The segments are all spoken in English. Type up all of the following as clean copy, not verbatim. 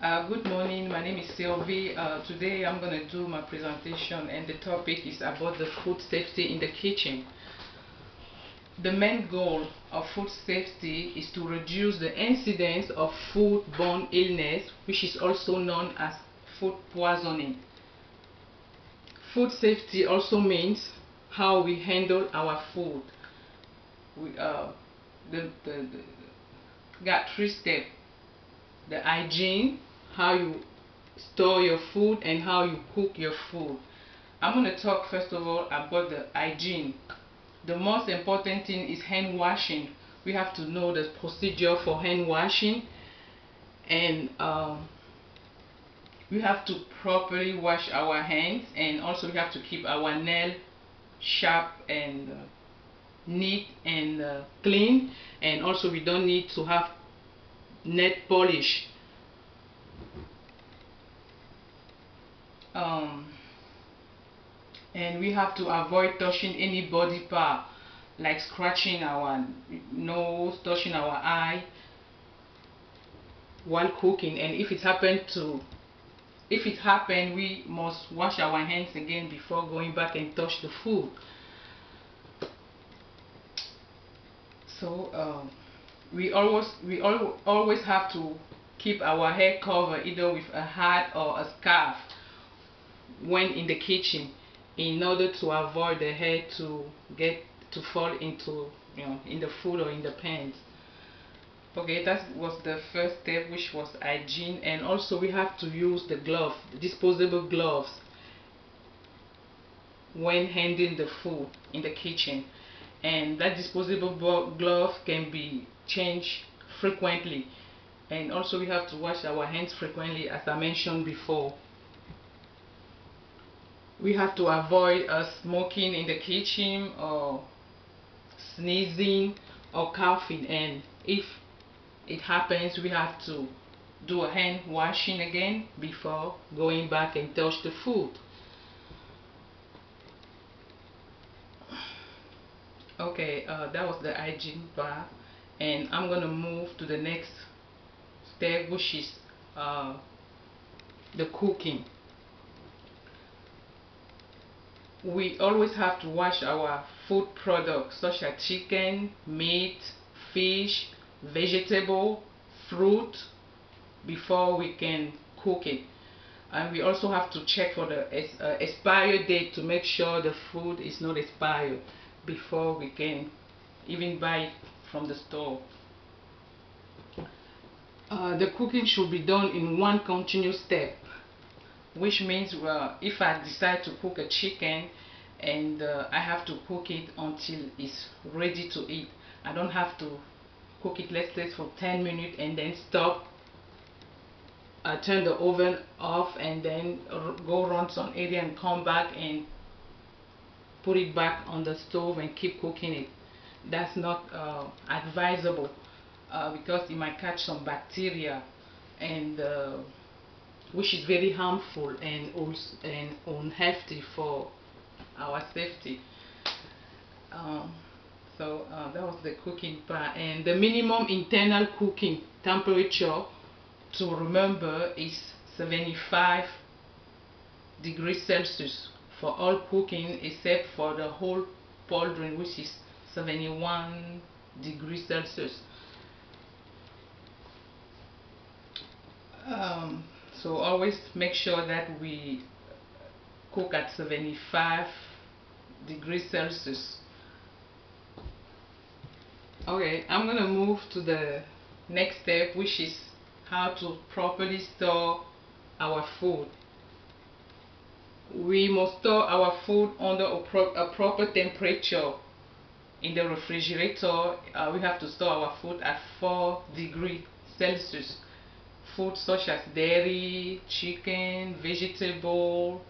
Good morning, my name is Sylvie. Today I'm going to do my presentation and the topic is about the food safety in the kitchen. The main goal of food safety is to reduce the incidence of food-borne illness, which is also known as food poisoning. Food safety also means how we handle our food. We got three steps: the hygiene, how you store your food, and how you cook your food. I'm going to talk first of all about the hygiene. The most important thing is hand washing. We have to know the procedure for hand washing, and we have to properly wash our hands, and also we have to keep our nail sharp and neat and clean, and also we don't need to have nail polish. And we have to avoid touching any body part, like scratching our nose, touching our eye while cooking. And if it happened, we must wash our hands again before going back and touch the food. So we always have to keep our hair covered, either with a hat or a scarf, when in the kitchen, in order to avoid the hair to fall into, in the food or in the pans. Okay, that was the first step, which was hygiene. And also we have to use the glove, disposable gloves, when handling the food in the kitchen. And that disposable glove can be changed frequently. And also we have to wash our hands frequently, as I mentioned before. We have to avoid smoking in the kitchen, or sneezing or coughing, and if it happens, we have to do a hand washing again before going back and touch the food. Okay, that was the hygiene part, and I'm gonna move to the next step, which is the cooking. We always have to wash our food products such as chicken, meat, fish, vegetable, fruit before we can cook it. And we also have to check for the expiry date to make sure the food is not expired before we can even buy it from the store. The cooking should be done in one continuous step, which means, if I decide to cook a chicken and I have to cook it until it's ready to eat, I don't have to cook it, let's say, for 10 minutes and then stop, turn the oven off, and then go run some area and come back and put it back on the stove and keep cooking it. That's not advisable, because it might catch some bacteria, and which is very harmful and also unhealthy for our safety. So that was the cooking part. And the minimum internal cooking temperature to remember is 75 degrees Celsius for all cooking, except for the whole poultry, which is 71 degrees Celsius. So always make sure that we cook at 75 degrees Celsius. Okay, I'm gonna move to the next step, which is how to properly store our food. We must store our food under a proper temperature. In the refrigerator, we have to store our food at 4 degrees Celsius. Food such as dairy, chicken, vegetable,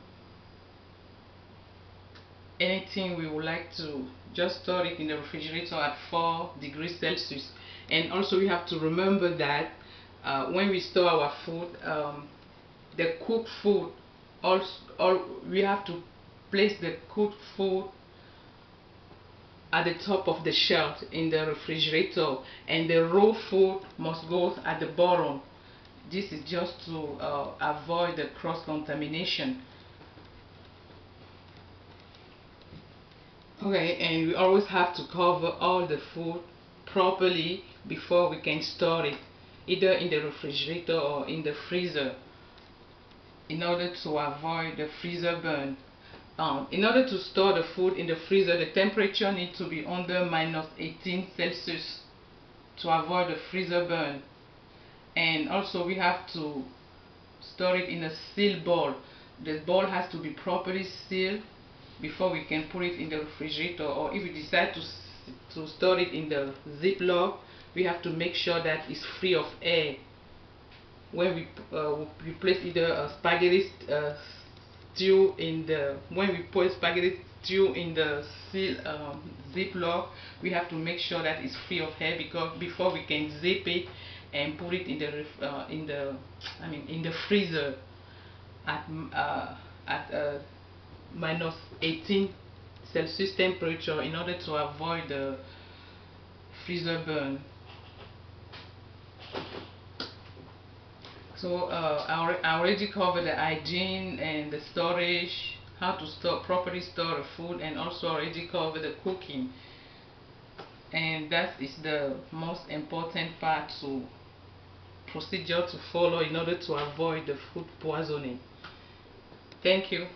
anything we would like to, just store it in the refrigerator at 4 degrees Celsius. And also we have to remember that when we store our food, the cooked food, we have to place the cooked food at the top of the shelf in the refrigerator, and the raw food must go at the bottom. This is just to avoid the cross-contamination. Okay, and we always have to cover all the food properly before we can store it, either in the refrigerator or in the freezer, in order to avoid the freezer burn. In order to store the food in the freezer, the temperature needs to be under -18 Celsius to avoid the freezer burn. And also we have to store it in a sealed bowl. The bowl has to be properly sealed before we can put it in the refrigerator, or if we decide to store it in the Ziploc, we have to make sure that it's free of air. When we place either a spaghetti stew in the, when we put spaghetti stew in the Ziploc, we have to make sure that it's free of air, because before we can zip it and put it in the freezer at -18 Celsius temperature, in order to avoid the freezer burn. So I already covered the hygiene and the storage, how to properly store the food, and also already covered the cooking. And that is the most important part, to procedure to follow in order to avoid the food poisoning. Thank you.